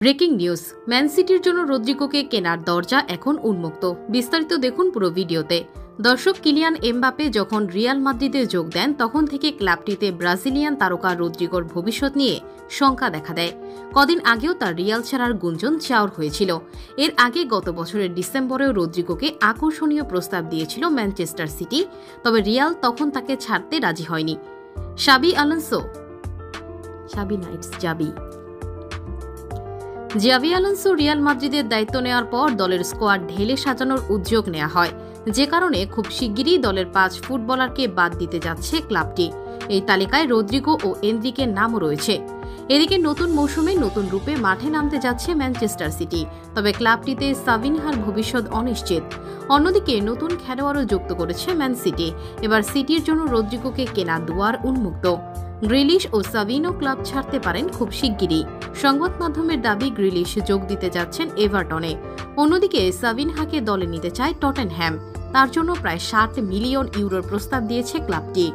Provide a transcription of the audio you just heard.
Breaking news, man সিটির জন্য রদ্রিগোকে কেনার দরজা এখন উন্মুক্ত। বিস্তারিত দেখুন পুরো ভিডিওতে। দর্শক, কিলিয়ান এমবাপ্পে যখন রিয়াল মাদ্রিদে যোগ দেন তখন থেকে ক্লাবটিতে ব্রাজিলিয়ান তারকা রদ্রিগোর ভবিষ্যৎ নিয়ে শঙ্কা দেখা দেয়। কদিন আগেও তার রিয়াল ছাড়ার গুঞ্জন চাউর হয়েছিল। এর আগে গত বছরের ডিসেম্বরেও রদ্রিগোকে আকর্ষণীয় প্রস্তাব দিয়েছিল ম্যানচেস্টার সিটি, তবে রিয়াল তখন তাকে ছাড়তে রাজি হয়নি। জাভি আলোনসো রিয়াল মাদ্রিদের দায়িত্ব নেওয়ার পর দলের স্কোয়াড ঢেলে সাজানোর উদ্যোগ নেওয়া হয়, যে কারণে খুব শিগগিরই দলের 5 ফুটবলারকে বাদ দিতে যাচ্ছে ক্লাবটি। এই তালিকায় রদ্রিগো ও এনরিকের নামও রয়েছে। এদিকে নতুন মৌসুমে নতুন রূপে মাঠে নামতে যাচ্ছে ম্যানচেস্টার সিটি, তবে ক্লাবটিতে সাভিনহার ভবিষ্যৎ অনিশ্চিত। অন্যদিকে নতুন খেলোয়াড়ও যুক্ত করেছে ম্যান সিটি। এবার সিটির জন্য রদ্রিগোকে কেনার দুয়ার উন্মুক্ত। গ্রিলিশ ও সাভিনো ক্লাব ছাড়তে পারেন খুব শিগগিরই। সংবাদ মাধ্যমের দাবি, গ্রিলিশ যোগ দিতে যাচ্ছেন এভারটনে। অন্যদিকে সাভিনহাকে দলে নিতে চায় টটেনহ্যাম। তার জন্য প্রায় 60 মিলিয়ন ইউরোর প্রস্তাব দিয়েছে ক্লাবটি।